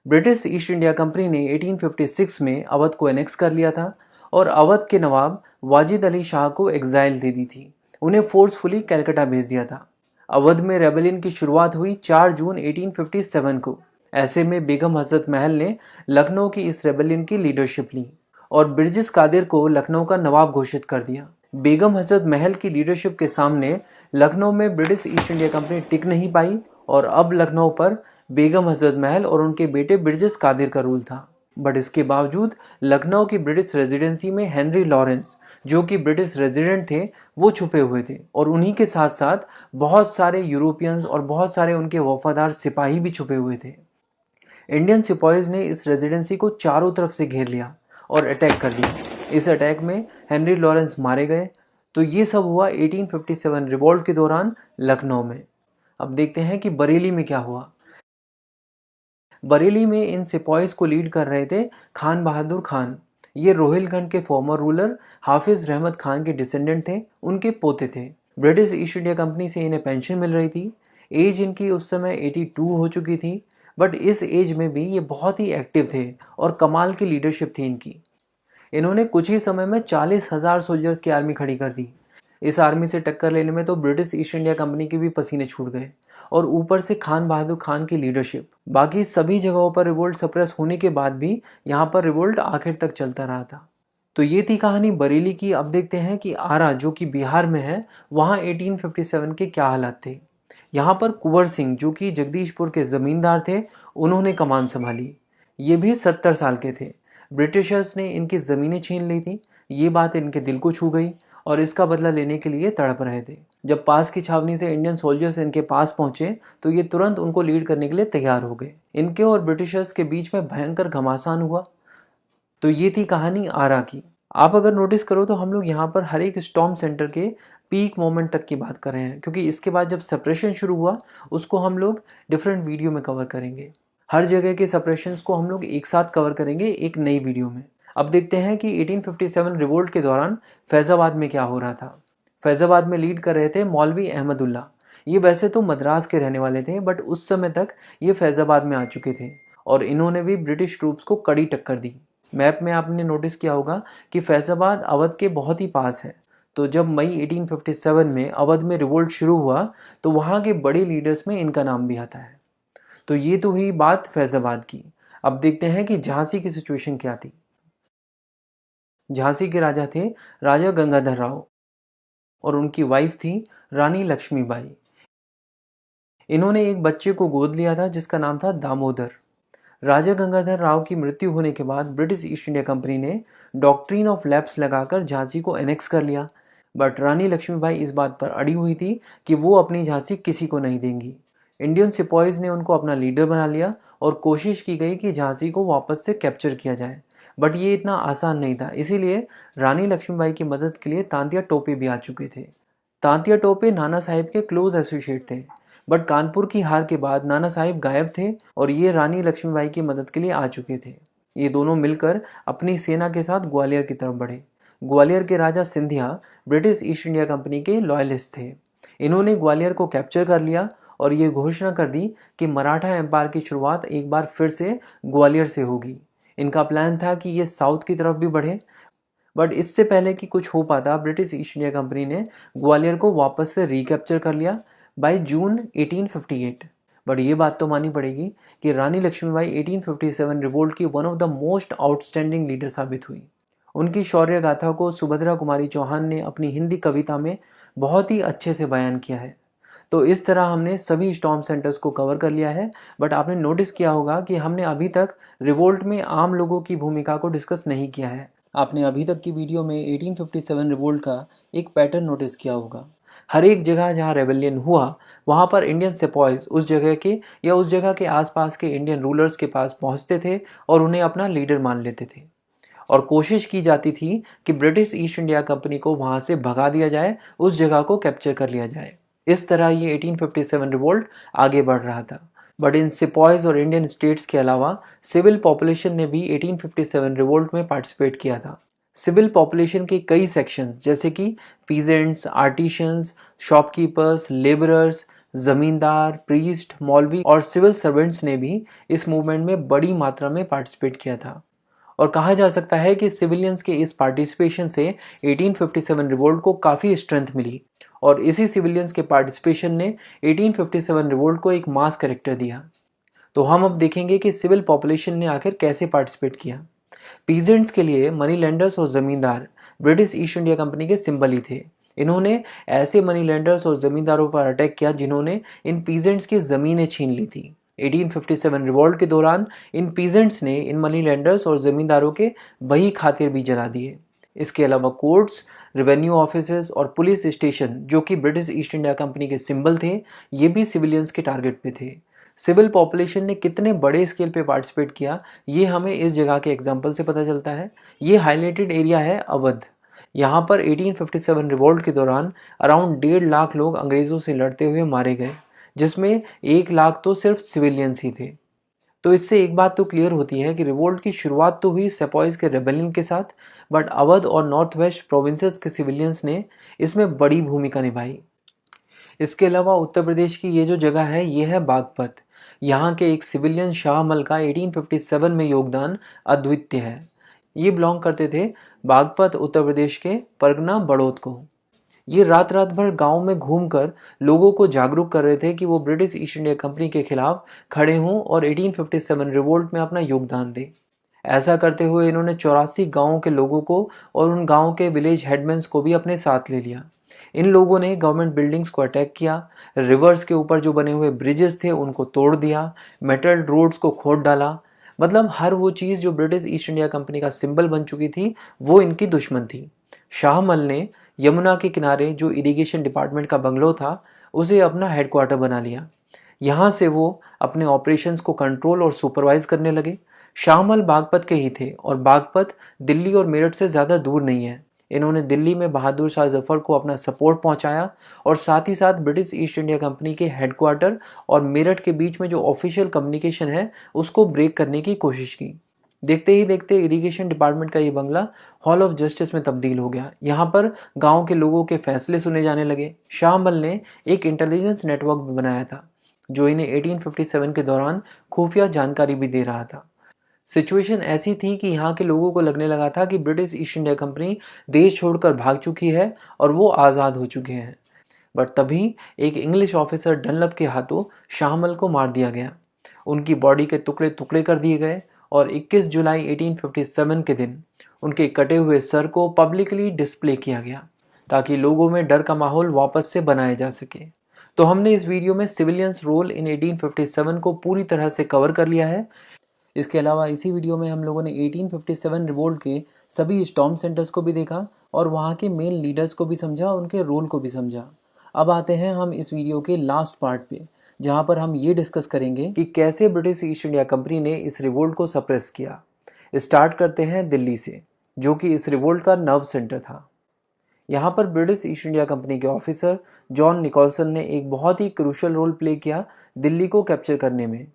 British East India Company ने 1856 में अवध को एनेक्स कर लिया था और अवध के नवाब वाजिद अली शाह को एग्जाइल दे दी थी। उन्हें फोर्सफुली कलकत्ता भेज दिया था। अवध में रेबेलियन की शुरुआत हुई 4 जून 1857 को। ऐसे में बेगम हजरत महल ने लखनऊ की इस रेबेलियन की लीडरशिप ली और बिरजिस कादिर को लखनऊ का नवाब घोषित कर दिया। बेगम हजरत महल की लीडरशिप के सामने लखनऊ में ब्रिटिश ईस्ट इंडिया कंपनी टिक नहीं पाई और अब लखनऊ पर बेगम हजरत महल और उनके बेटे बिरजिस कादिर का रूल था। बट इसके बावजूद लखनऊ की ब्रिटिश रेजिडेंसी में हेनरी लॉरेंस, जो कि ब्रिटिश रेजिडेंट थे, वो छुपे हुए थे और उन्हीं के साथ साथ बहुत सारे यूरोपियंस और बहुत सारे उनके वफादार सिपाही भी छुपे हुए थे। इंडियन सिपाहीज ने इस रेजिडेंसी को चारों तरफ से घेर लिया और अटैक कर दिया। इस अटैक में हेनरी लॉरेंस मारे गए। तो ये सब हुआ 1857 रिवॉल्ट के दौरान लखनऊ में। अब देखते हैं कि बरेली में क्या हुआ। बरेली में इन सिपाहीज को लीड कर रहे थे खान बहादुर खान। ये रोहिलखंड के फॉर्मर रूलर हाफिज रहमत खान के डिसेंडेंट थे, उनके पोते थे। ब्रिटिश ईस्ट इंडिया कंपनी से इन्हें पेंशन मिल रही थी। एज इनकी उस समय 82 हो चुकी थी। बट इस एज में भी ये बहुत ही एक्टिव थे और कमाल की लीडरशिप थी इनकी। इन्होंने कुछ ही समय में 40,000 सोल्जर्स की आर्मी खड़ी कर दी। इस आर्मी से टक्कर लेने में तो ब्रिटिश ईस्ट इंडिया कंपनी के भी पसीने छूट गए और ऊपर से खान बहादुर खान की लीडरशिप। बाकी सभी जगहों पर रिवोल्ट सप्रेस होने के बाद भी यहाँ पर रिवोल्ट आखिर तक चलता रहा था। तो ये थी कहानी बरेली की। अब देखते हैं कि आरा, जो कि बिहार में है, वहाँ 1857 के क्या हालात थे। यहाँ पर कुंवर सिंह, जो कि जगदीशपुर के ज़मींदार थे, उन्होंने कमान संभाली। ये भी 70 साल के थे। ब्रिटिशर्स ने इनकी ज़मीनें छीन ली थी। ये बात इनके दिल को छू गई और इसका बदला लेने के लिए तड़प रहे थे। जब पास की छावनी से इंडियन सोल्जर्स इनके पास पहुंचे तो ये तुरंत उनको लीड करने के लिए तैयार हो गए। इनके और ब्रिटिशर्स के बीच में भयंकर घमासान हुआ। तो ये थी कहानी आरा की। आप अगर नोटिस करो तो हम लोग यहाँ पर हर एक स्टॉर्म सेंटर के पीक मोमेंट तक की बात कर रहे हैं, क्योंकि इसके बाद जब सेपरेशन शुरू हुआ उसको हम लोग डिफरेंट वीडियो में कवर करेंगे। हर जगह के सेपरेशंस को हम लोग एक साथ कवर करेंगे एक नई वीडियो में। अब देखते हैं कि 1857 रिवोल्ट के दौरान फैज़ाबाद में क्या हो रहा था। फैज़ाबाद में लीड कर रहे थे मौलवी अहमदुल्ला। ये वैसे तो मद्रास के रहने वाले थे, बट उस समय तक ये फैज़ाबाद में आ चुके थे और इन्होंने भी ब्रिटिश ट्रूप्स को कड़ी टक्कर दी। मैप में आपने नोटिस किया होगा कि फैज़ाबाद अवध के बहुत ही पास है। तो जब मई 1857 में अवध में रिवोल्ट शुरू हुआ तो वहाँ के बड़े लीडर्स में इनका नाम भी आता है। तो ये तो हुई बात फैज़ाबाद की। अब देखते हैं कि झांसी की सिचुएशन क्या थी। झांसी के राजा थे राजा गंगाधर राव और उनकी वाइफ थी रानी लक्ष्मीबाई। इन्होंने एक बच्चे को गोद लिया था जिसका नाम था दामोदर। राजा गंगाधर राव की मृत्यु होने के बाद ब्रिटिश ईस्ट इंडिया कंपनी ने डॉक्ट्रिन ऑफ लैप्स लगाकर झांसी को एनेक्स कर लिया। बट रानी लक्ष्मीबाई इस बात पर अड़ी हुई थी कि वो अपनी झांसी किसी को नहीं देंगी। इंडियन सिपॉइज ने उनको अपना लीडर बना लिया और कोशिश की गई कि झांसी को वापस से कैप्चर किया जाए। बट ये इतना आसान नहीं था, इसीलिए रानी लक्ष्मीबाई की मदद के लिए तांतिया टोपे भी आ चुके थे। तांतिया टोपे नाना साहिब के क्लोज एसोसिएट थे, बट कानपुर की हार के बाद नाना साहिब गायब थे और ये रानी लक्ष्मीबाई की मदद के लिए आ चुके थे। ये दोनों मिलकर अपनी सेना के साथ ग्वालियर की तरफ बढ़े। ग्वालियर के राजा Scindia British East India Company के लॉयलिस्ट थे। इन्होंने ग्वालियर को कैप्चर कर लिया और ये घोषणा कर दी कि मराठा एम्पायर की शुरुआत एक बार फिर से ग्वालियर से होगी। इनका प्लान था कि ये साउथ की तरफ भी बढ़े, बट इससे पहले कि कुछ हो पाता ब्रिटिश ईस्ट इंडिया कंपनी ने ग्वालियर को वापस से रिकैप्चर कर लिया बाय जून 1858। बट ये बात तो माननी पड़ेगी कि रानी लक्ष्मीबाई 1857 रिवोल्ट की one of the most outstanding leader साबित हुई। उनकी शौर्य गाथा को सुभद्रा कुमारी चौहान ने अपनी हिंदी कविता में बहुत ही अच्छे से बयान किया है। तो इस तरह हमने सभी स्टॉर्म सेंटर्स को कवर कर लिया है। बट आपने नोटिस किया होगा कि हमने अभी तक रिवोल्ट में आम लोगों की भूमिका को डिस्कस नहीं किया है। आपने अभी तक की वीडियो में 1857 रिवोल्ट का एक पैटर्न नोटिस किया होगा। हर एक जगह जहाँ रेबेलियन हुआ वहाँ पर इंडियन सिपॉइज उस जगह के या उस जगह के आसपास के इंडियन रूलर्स के पास पहुँचते थे और उन्हें अपना लीडर मान लेते थे और कोशिश की जाती थी कि ब्रिटिश ईस्ट इंडिया कंपनी को वहाँ से भगा दिया जाए, उस जगह को कैप्चर कर लिया जाए। इस तरह ये 1857 रिवोल्ट आगे बढ़ रहा था। बट इन सिपॉइज और इंडियन स्टेट्स के अलावा सिविल पॉपुलेशन ने भी 1857 रिवोल्ट में पार्टिसिपेट किया था। सिविल पॉपुलेशन के कई सेक्शंस जैसे कि पीजेंट्स, आर्टिशंस, शॉपकीपर्स, लेबरर्स, जमींदार, प्रीस्ट, मौलवी और सिविल सर्वेंट्स ने भी इस मूवमेंट में बड़ी मात्रा में पार्टिसिपेट किया था। और कहा जा सकता है कि सिविलियंस के इस पार्टिसिपेशन से 1857 रिवोल्ट को काफ़ी स्ट्रेंथ मिली और इसी सिविलियंस के पार्टिसिपेशन ने 1857 रिवोल्ट को एक मास कैरेक्टर दिया। तो हम अब देखेंगे कि सिविल पॉपुलेशन ने आखिर कैसे पार्टिसिपेट किया। पीजेंट्स के लिए मनी लेंडर्स और ज़मींदार ब्रिटिश ईस्ट इंडिया कंपनी के सिंबल ही थे। इन्होंने ऐसे मनी लेंडर्स और ज़मींदारों पर अटैक किया जिन्होंने इन पीजेंट्स की ज़मीनें छीन ली थी। 1857 रिवोल्ट के दौरान इन पीजेंट्स ने इन मनी लेंडर्स और ज़मींदारों के बही खातिर भी जला दिए। इसके अलावा कोर्ट्स, रेवेन्यू ऑफिसेज और पुलिस स्टेशन जो कि ब्रिटिश ईस्ट इंडिया कंपनी के सिंबल थे, ये भी सिविलियंस के टारगेट पे थे। सिविल पॉपुलेशन ने कितने बड़े स्केल पे पार्टिसिपेट किया ये हमें इस जगह के एग्जाम्पल से पता चलता है। ये हाईलाइटेड एरिया है अवध। यहाँ पर 1857 रिवोल्ट के दौरान अराउंड 1.5 लाख लोग अंग्रेज़ों से लड़ते हुए मारे गए, जिसमें 1 लाख तो सिर्फ सिविलियंस ही थे। तो इससे एक बात तो क्लियर होती है कि रिवोल्ट की शुरुआत तो हुई सेपॉइज के रेबेलियन के साथ, बट अवध और नॉर्थ वेस्ट प्रोविंसेस के सिविलियंस ने इसमें बड़ी भूमिका निभाई। इसके अलावा उत्तर प्रदेश की ये जो जगह है ये है बागपत। यहाँ के एक सिविलियन शाहमल का 1857 में योगदान अद्वितीय है। ये बिलोंग करते थे बागपत उत्तर प्रदेश के परगना बड़ौद को। ये रात रात भर गांव में घूमकर लोगों को जागरूक कर रहे थे कि वो ब्रिटिश ईस्ट इंडिया कंपनी के खिलाफ खड़े हों और 1857 रिवोल्ट में अपना योगदान दें। ऐसा करते हुए इन्होंने 84 गांवों के लोगों को और उन गांव के विलेज हेडमैन्स को भी अपने साथ ले लिया। इन लोगों ने गवर्नमेंट बिल्डिंग्स को अटैक किया, रिवर्स के ऊपर जो बने हुए ब्रिजेस थे उनको तोड़ दिया, मेटल रोड्स को खोद डाला। मतलब हर वो चीज़ जो ब्रिटिश ईस्ट इंडिया कंपनी का सिंबल बन चुकी थी वो इनकी दुश्मन थी। शाहमल ने यमुना के किनारे जो इरिगेशन डिपार्टमेंट का बंगलो था उसे अपना हेडक्वार्टर बना लिया। यहाँ से वो अपने ऑपरेशंस को कंट्रोल और सुपरवाइज करने लगे। शाहमल बागपत के ही थे और बागपत दिल्ली और मेरठ से ज़्यादा दूर नहीं है। इन्होंने दिल्ली में बहादुर शाह जफर को अपना सपोर्ट पहुंचाया और साथ ही साथ ब्रिटिश ईस्ट इंडिया कंपनी के हेडक्वार्टर और मेरठ के बीच में जो ऑफिशियल कम्युनिकेशन है उसको ब्रेक करने की कोशिश की। देखते ही देखते इरिगेशन डिपार्टमेंट का ये बंगला हॉल ऑफ जस्टिस में तब्दील हो गया। यहाँ पर गांव के लोगों के फैसले सुने जाने लगे। शाहमल ने एक इंटेलिजेंस नेटवर्क भी बनाया था जो इन्हें 1857 के दौरान खुफिया जानकारी भी दे रहा था। सिचुएशन ऐसी थी कि यहाँ के लोगों को लगने लगा था कि ब्रिटिश ईस्ट इंडिया कंपनी देश छोड़कर भाग चुकी है और वो आज़ाद हो चुके हैं। बट तभी एक इंग्लिश ऑफिसर डनलप के हाथों शाहमल को मार दिया गया। उनकी बॉडी के टुकड़े टुकड़े कर दिए गए और 21 जुलाई 1857 के दिन उनके कटे हुए सर को पब्लिकली डिस्प्ले किया गया ताकि लोगों में डर का माहौल वापस से बनाया जा सके। तो हमने इस वीडियो में सिविलियंस रोल इन 1857 को पूरी तरह से कवर कर लिया है। इसके अलावा इसी वीडियो में हम लोगों ने 1857 रिवोल्ट के सभी स्टॉर्म सेंटर्स को भी देखा और वहाँ के मेन लीडर्स को भी समझा, उनके रोल को भी समझा। अब आते हैं हम इस वीडियो के लास्ट पार्ट पे, जहाँ पर हम ये डिस्कस करेंगे कि कैसे ब्रिटिश ईस्ट इंडिया कंपनी ने इस रिवोल्ट को सप्रेस किया। स्टार्ट करते हैं दिल्ली से, जो कि इस रिवोल्ट का नर्व सेंटर था। यहाँ पर ब्रिटिश ईस्ट इंडिया कंपनी के ऑफिसर जॉन निकोलसन ने एक बहुत ही क्रूशियल रोल प्ले किया दिल्ली को कैप्चर करने में।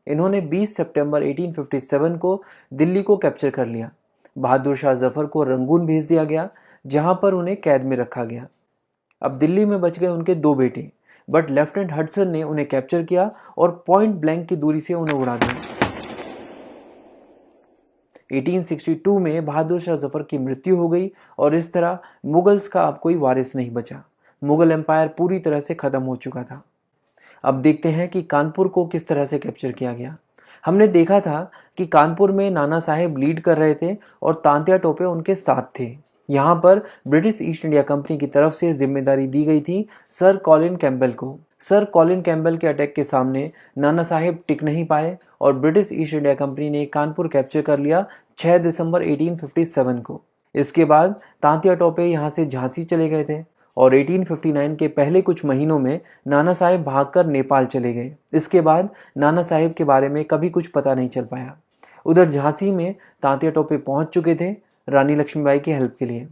इन्होंने 20 सितंबर 1857 को दिल्ली को कैप्चर कर लिया। बहादुर शाह जफर को रंगून भेज दिया गया, जहाँ पर उन्हें कैद में रखा गया। अब दिल्ली में बच गए उनके 2 बेटे, बट लेफ्टिनेंट हडसन ने उन्हें कैप्चर किया और पॉइंट ब्लैंक की दूरी से उन्हें उड़ा दिया। 1862 में बहादुर शाह जफर की मृत्यु हो गई और इस तरह मुगल्स का अब कोई वारिस नहीं बचा। मुगल एम्पायर पूरी तरह से ख़त्म हो चुका था। अब देखते हैं कि कानपुर को किस तरह से कैप्चर किया गया। हमने देखा था कि कानपुर में नाना साहेब लीड कर रहे थे और तांत्या टोपे उनके साथ थे। यहाँ पर ब्रिटिश ईस्ट इंडिया कंपनी की तरफ से जिम्मेदारी दी गई थी सर कॉलिन कैम्पबेल को। सर कॉलिन कैम्पबेल के अटैक के सामने नाना साहेब टिक नहीं पाए और ब्रिटिश ईस्ट इंडिया कंपनी ने कानपुर कैप्चर कर लिया 6 दिसंबर 1857 को। इसके बाद तांत्या टोपे यहाँ से झांसी चले गए थे और 1859 के पहले कुछ महीनों में नाना साहेब भागकर नेपाल चले गए। इसके बाद नाना साहेब के बारे में कभी कुछ पता नहीं चल पाया। उधर झांसी में तांत्या टोपे पहुंच चुके थे रानी लक्ष्मीबाई की हेल्प के लिए।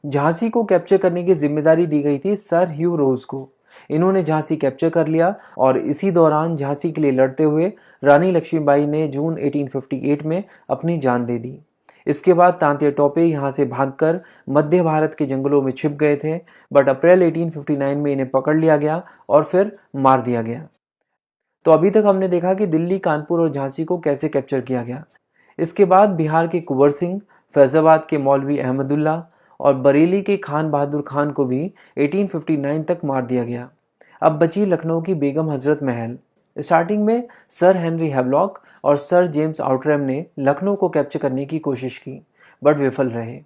झांसी को कैप्चर करने की जिम्मेदारी दी गई थी सर ह्यू रोज को। इन्होंने झांसी कैप्चर कर लिया और इसी दौरान झांसी के लिए लड़ते हुए रानी लक्ष्मीबाई ने जून 1858 में अपनी जान दे दी। इसके बाद तांत्या टोपे यहाँ से भागकर मध्य भारत के जंगलों में छिप गए थे, बट अप्रैल 1859 में इन्हें पकड़ लिया गया और फिर मार दिया गया। तो अभी तक हमने देखा कि दिल्ली, कानपुर और झांसी को कैसे कैप्चर किया गया। इसके बाद बिहार के कुंवर सिंह, फैजाबाद के मौलवी अहमदुल्ला और बरेली के खान बहादुर खान को भी 1859 तक मार दिया गया। अब बची लखनऊ की बेगम हजरत महल। स्टार्टिंग में सर हेनरी हैवलॉक और सर जेम्स आउटरैम ने लखनऊ को कैप्चर करने की कोशिश की, बट विफल रहे।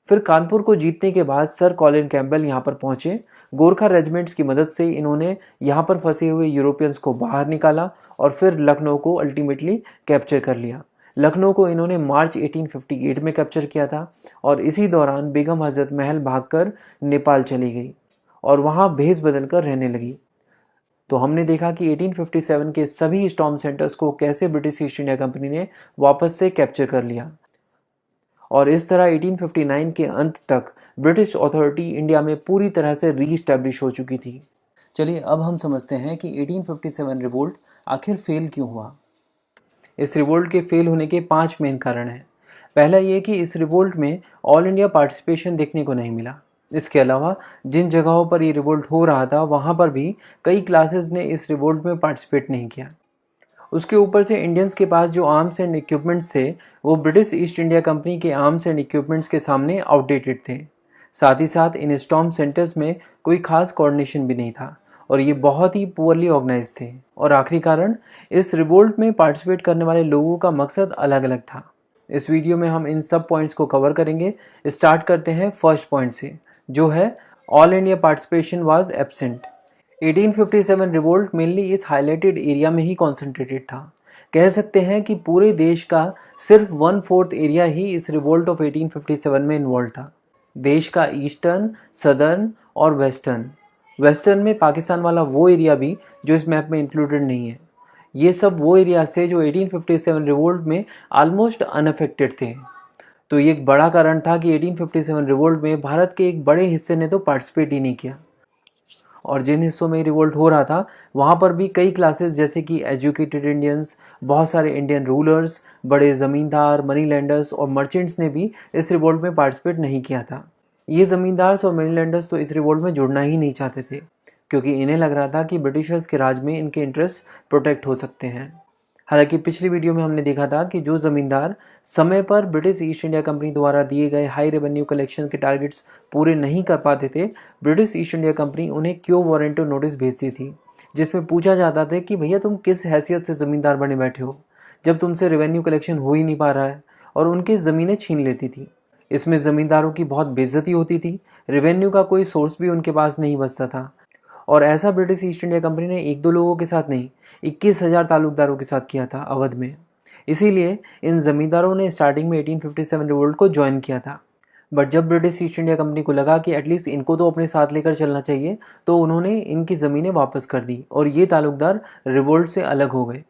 फिर कानपुर को जीतने के बाद सर कॉलिन कैम्पबेल यहाँ पर पहुँचे। गोरखा रेजिमेंट्स की मदद से इन्होंने यहाँ पर फंसे हुए यूरोपियंस को बाहर निकाला और फिर लखनऊ को अल्टीमेटली कैप्चर कर लिया। लखनऊ को इन्होंने मार्च 1858 में कैप्चर किया था और इसी दौरान बेगम हजरत महल भागकर नेपाल चली गई और वहाँ भेष बदलकर रहने लगी। तो हमने देखा कि 1857 के सभी स्टॉर्म सेंटर्स को कैसे ब्रिटिश ईस्ट इंडिया कंपनी ने वापस से कैप्चर कर लिया और इस तरह 1859 के अंत तक ब्रिटिश अथॉरिटी इंडिया में पूरी तरह से रीस्टैब्लिश हो चुकी थी। चलिए अब हम समझते हैं कि 1857 रिवोल्ट आखिर फेल क्यों हुआ। इस रिवोल्ट के फेल होने के 5 मेन कारण हैं। पहला ये कि इस रिवोल्ट में ऑल इंडिया पार्टिसिपेशन देखने को नहीं मिला। इसके अलावा जिन जगहों पर ये रिवोल्ट हो रहा था वहाँ पर भी कई क्लासेस ने इस रिवोल्ट में पार्टिसिपेट नहीं किया। उसके ऊपर से इंडियंस के पास जो आर्म्स एंड इक्विपमेंट्स थे वो ब्रिटिश ईस्ट इंडिया कंपनी के आर्म्स एंड इक्विपमेंट्स के सामने आउटडेटेड थे। साथ ही साथ इन स्टॉर्म सेंटर्स में कोई खास कोऑर्डिनेशन भी नहीं था और ये बहुत ही पुअरली ऑर्गेनाइज थे। और आखिरी कारण, इस रिवोल्ट में पार्टिसिपेट करने वाले लोगों का मकसद अलग अलग था। इस वीडियो में हम इन सब पॉइंट्स को कवर करेंगे। स्टार्ट करते हैं फर्स्ट पॉइंट से, जो है all India participation was absent. 1857 revolt mainly इस हाईलाइटेड एरिया में ही कॉन्सेंट्रेटेड था। कह सकते हैं कि पूरे देश का सिर्फ 1/4 एरिया ही इस रिवोल्ट ऑफ 1857 में इन्वॉल्व था। देश का ईस्टर्न, सदर्न और वेस्टर्न। वेस्टर्न में पाकिस्तान वाला वो एरिया भी जो इस मैप में इंक्लूडेड नहीं है। ये सब वो एरियाज थे जो 1857 रिवोल्ट में ऑलमोस्ट अनअफेक्टेड थे। तो ये एक बड़ा कारण था कि 1857 रिवोल्ट में भारत के एक बड़े हिस्से ने तो पार्टिसिपेट ही नहीं किया। और जिन हिस्सों में रिवोल्ट हो रहा था वहाँ पर भी कई क्लासेस जैसे कि एजुकेटेड इंडियंस, बहुत सारे इंडियन रूलर्स, बड़े ज़मींदार, मनी लैंडर्स और मर्चेंट्स ने भी इस रिवोल्ट में पार्टिसिपेट नहीं किया था। ये ज़मींदार्स और मनी लैंडर्स तो इस रिवोल्ट में जुड़ना ही नहीं चाहते थे, क्योंकि इन्हें लग रहा था कि ब्रिटिशर्स के राज में इनके इंटरेस्ट प्रोटेक्ट हो सकते हैं। हालांकि पिछली वीडियो में हमने देखा था कि जो ज़मींदार समय पर ब्रिटिश ईस्ट इंडिया कंपनी द्वारा दिए गए हाई रेवेन्यू कलेक्शन के टारगेट्स पूरे नहीं कर पाते थे, ब्रिटिश ईस्ट इंडिया कंपनी उन्हें क्यो वारंटो नोटिस भेजती थी, जिसमें पूछा जाता था कि भैया तुम किस हैसियत से ज़मींदार बने बैठे हो जब तुमसे रेवेन्यू कलेक्शन हो ही नहीं पा रहा है, और उनकी ज़मीनें छीन लेती थी। इसमें ज़मींदारों की बहुत बेइज्जती होती थी, रेवेन्यू का कोई सोर्स भी उनके पास नहीं बचता था। और ऐसा ब्रिटिश ईस्ट इंडिया कंपनी ने एक दो लोगों के साथ नहीं, 21,000 ताल्लुकदारों के साथ किया था अवध में। इसीलिए इन ज़मींदारों ने स्टार्टिंग में 1857 रिवोल्ट को ज्वाइन किया था। बट जब ब्रिटिश ईस्ट इंडिया कंपनी को लगा कि एटलीस्ट इनको तो अपने साथ लेकर चलना चाहिए, तो उन्होंने इनकी ज़मीनें वापस कर दी और ये ताल्लुकदार रिवोल्ट से अलग हो गए।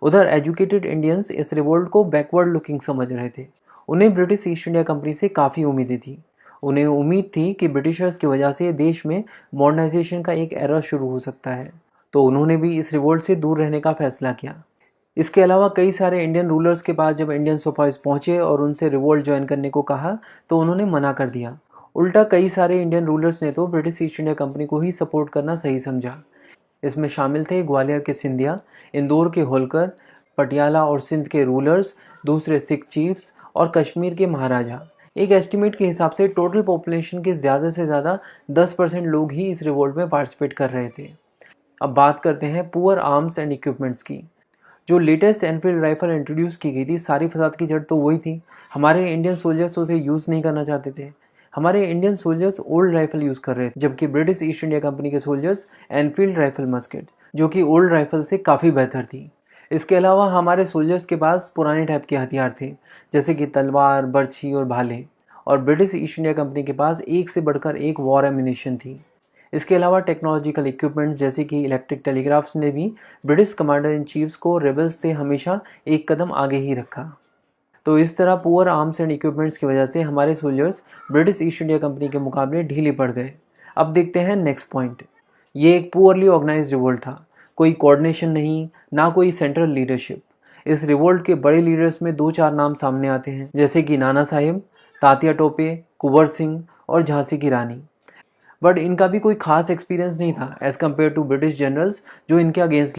उधर एजुकेटेड इंडियंस इस रिवोल्ट को बैकवर्ड लुकिंग समझ रहे थे। उन्हें ब्रिटिश ईस्ट इंडिया कंपनी से काफ़ी उम्मीदें थी। उन्हें उम्मीद थी कि ब्रिटिशर्स की वजह से देश में मॉडर्नाइजेशन का एक एरा शुरू हो सकता है, तो उन्होंने भी इस रिवोल्ट से दूर रहने का फैसला किया। इसके अलावा कई सारे इंडियन रूलर्स के पास जब इंडियन सिपाहीज पहुंचे और उनसे रिवोल्ट ज्वाइन करने को कहा, तो उन्होंने मना कर दिया। उल्टा कई सारे इंडियन रूलर्स ने तो ब्रिटिश ईस्ट इंडिया कंपनी को ही सपोर्ट करना सही समझा। इसमें शामिल थे ग्वालियर के सिंधिया, इंदौर के होलकर, पटियाला और सिंध के रूलर्स, दूसरे सिख चीफ्स और कश्मीर के महाराजा। एक एस्टिमेट के हिसाब से टोटल पॉपुलेशन के ज़्यादा से ज़्यादा 10% लोग ही इस रिवोल्ट में पार्टिसिपेट कर रहे थे। अब बात करते हैं पुअर आर्म्स एंड इक्विपमेंट्स की। जो लेटेस्ट एनफील्ड राइफल इंट्रोड्यूस की गई थी, सारी फसाद की जड़ तो वही थी। हमारे इंडियन सोल्जर्स उसे यूज़ नहीं करना चाहते थे। हमारे Indian soldiers old rifle use कर रहे थे, जबकि ब्रिटिश ईस्ट इंडिया कंपनी के सोल्जर्स एनफील्ड राइफल मस्केट, जो कि ओल्ड राइफल से काफ़ी बेहतर थी। इसके अलावा हमारे सोल्जर्स के पास पुराने टाइप के हथियार थे, जैसे कि तलवार, बर्छी और भाले। और ब्रिटिश ईस्ट इंडिया कंपनी के पास एक से बढ़कर एक वॉर एम्यूनिशन थी। इसके अलावा टेक्नोलॉजिकल इक्विपमेंट्स जैसे कि इलेक्ट्रिक टेलीग्राफ्स ने भी ब्रिटिश कमांडर इन चीफ्स को रेबल्स से हमेशा एक कदम आगे ही रखा। तो इस तरह पुअर आर्म्स एंड इक्विपमेंट्स की वजह से हमारे soldiers British East India Company के मुकाबले ढीले पड़ गए। अब देखते हैं नेक्स्ट पॉइंट। ये एक पुअरली ऑर्गेनाइज्ड रिवोल्ट था। कोई कोऑर्डिनेशन नहीं, ना कोई सेंट्रल लीडरशिप। इस रिवोल्ट के बड़े लीडर्स में 2-4 नाम सामने आते हैं, जैसे कि नाना साहिब, तात्या टोपे, कुंवर सिंह और झांसी की रानी। बट इनका भी कोई खास एक्सपीरियंस नहीं था as compared to British generals जो इनके अगेंस्ट